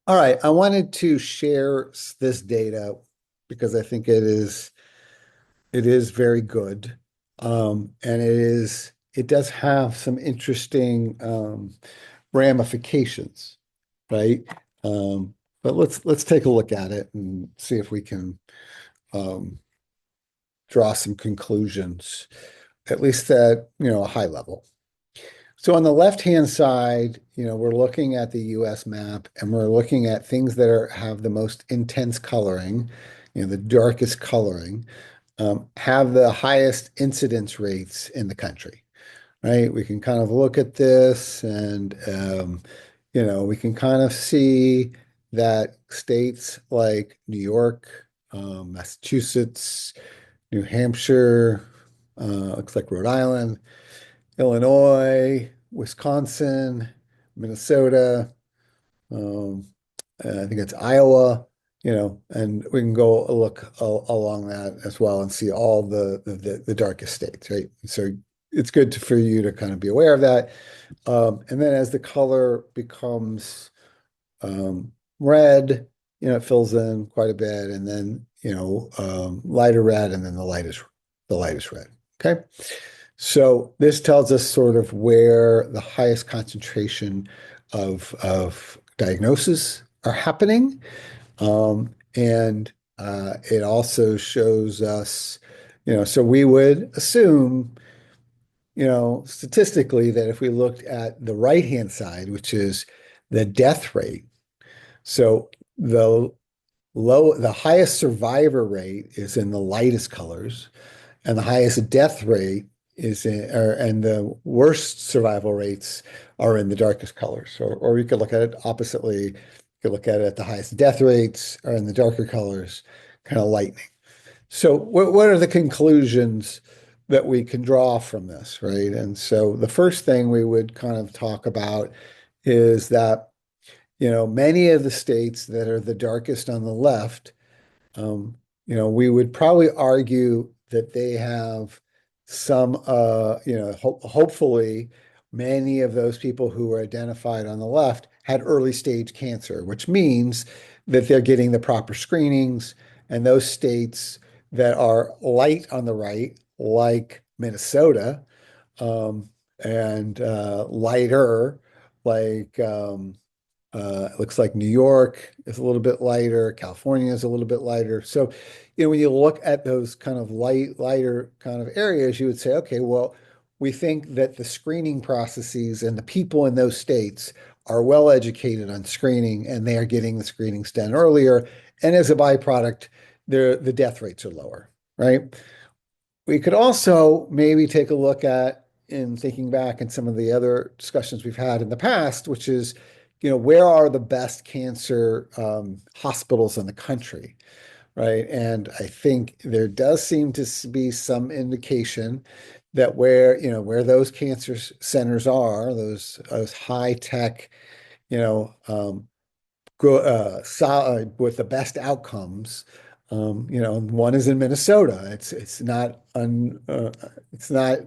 All right, I wanted to share this data because I think it is very good. And it does have some interesting ramifications, right? But let's take a look at it and see if we can um, draw some conclusions, at least at a high level. So on the left-hand side, we're looking at the US map and we're looking at things that have the most intense coloring, the darkest coloring, have the highest incidence rates in the country, right? We can kind of look at this and, we can kind of see that states like New York, Massachusetts, New Hampshire, looks like Rhode Island, Illinois, Wisconsin, Minnesota, um, I think it's Iowa, and we can go look along that as well and see all the darkest states, right? So it's good for you to kind of be aware of that. And then as the color becomes red, it fills in quite a bit, and then lighter red, and then the lightest red. Okay. So this tells us sort of where the highest concentration of diagnoses are happening. And it also shows us, so we would assume, statistically that if we looked at the right-hand side, which is the death rate, so the highest survivor rate is in the lightest colors, and the highest death rate and the worst survival rates are in the darkest colors. Or you could look at it oppositely. You could look at it, the highest death rates are in the darker colors, kind of lightning. So what are the conclusions that we can draw from this, right? And so the first thing we would kind of talk about is that, many of the states that are the darkest on the left, um, we would probably argue that they have some, hopefully many of those people who were identified on the left had early stage cancer, which means that they're getting the proper screenings. And those states that are light on the right, like Minnesota, and lighter, like it looks like New York is a little bit lighter, California is a little bit lighter. So, when you look at those kind of lighter kind of areas, you would say, okay, well, we think that the screening processes and the people in those states are well educated on screening and they are getting the screenings done earlier. And as a byproduct, the death rates are lower, right? We could also maybe take a look at, in thinking back in some of the other discussions we've had in the past, which is, where are the best cancer hospitals in the country, right? And I think there does seem to be some indication that where those cancer centers are, those high tech, you know, um, solid with the best outcomes. One is in Minnesota. It's not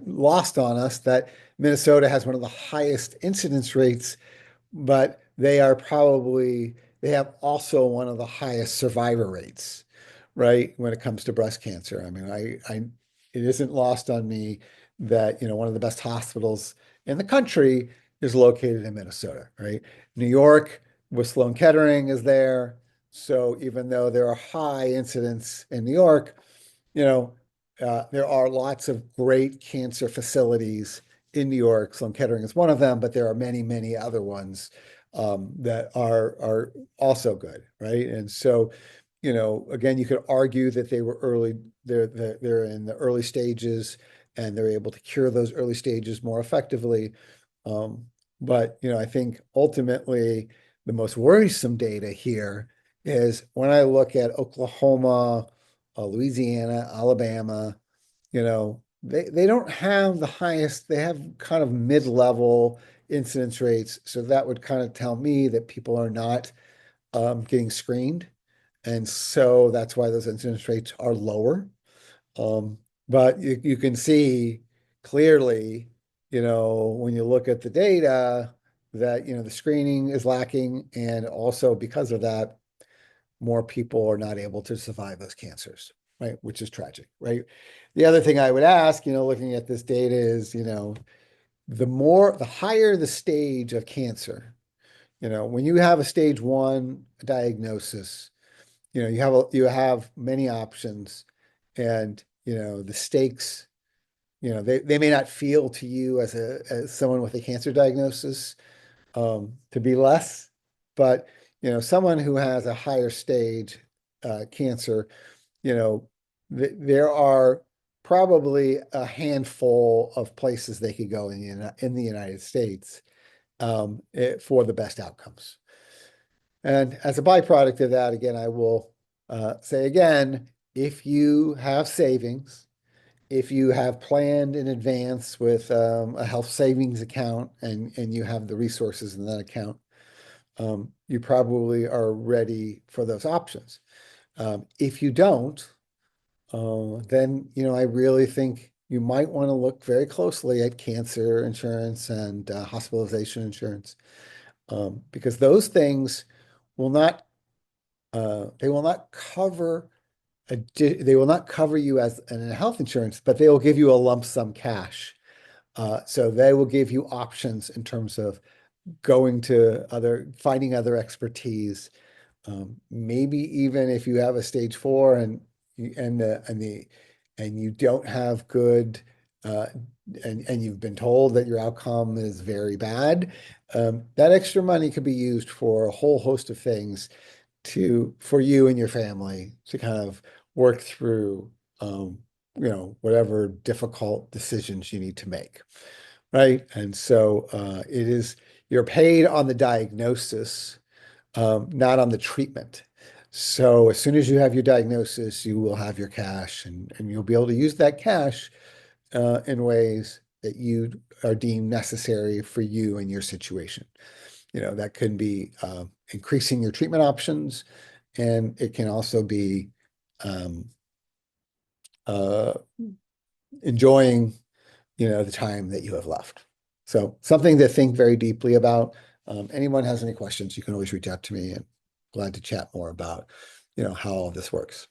lost on us that Minnesota has one of the highest incidence rates, but they have also one of the highest survivor rates, right? When it comes to breast cancer. I mean, it isn't lost on me that, one of the best hospitals in the country is located in Minnesota, right? New York with Sloan Kettering is there. So even though there are high incidents in New York, you know, there are lots of great cancer facilities in New York. Sloan Kettering is one of them, but there are many, many other ones that are also good, right? And so, again, you could argue that they were early. They're in the early stages, and they're able to cure those early stages more effectively. Um, but I think ultimately the most worrisome data here is when I look at Oklahoma, Louisiana, Alabama, they don't have the highest, they have kind of mid-level incidence rates. So that would kind of tell me that people are not getting screened. And so that's why those incidence rates are lower. Um, but you can see clearly, when you look at the data, that, the screening is lacking. And also because of that, more people are not able to survive those cancers, right? Which is tragic, right? The other thing I would ask, looking at this data is, the higher the stage of cancer, when you have a stage one diagnosis, you have many options, and the stakes, they may not feel to you as someone with a cancer diagnosis to be less, but someone who has a higher stage cancer, you know, there are probably a handful of places they could go in the United States for the best outcomes. And as a byproduct of that, again, I will say again, if you have savings, if you have planned in advance with a health savings account and you have the resources in that account, you probably are ready for those options. If you don't, then I really think you might want to look very closely at cancer insurance and hospitalization insurance, because those things will not they will not cover they will not cover you as in a health insurance, but they will give you a lump sum cash. So they will give you options in terms of finding other expertise. Maybe even if you have a stage four and you don't have good uh, and you've been told that your outcome is very bad, that extra money could be used for a whole host of things for you and your family to kind of work through whatever difficult decisions you need to make. Right. And so you're paid on the diagnosis, not on the treatment. So as soon as you have your diagnosis, you will have your cash, and you'll be able to use that cash in ways that you are deemed necessary for you and your situation. That could be increasing your treatment options, and it can also be um, uh, enjoying, the time that you have left. So something to think very deeply about. Anyone has any questions, you can always reach out to me, and glad to chat more about, how all this works.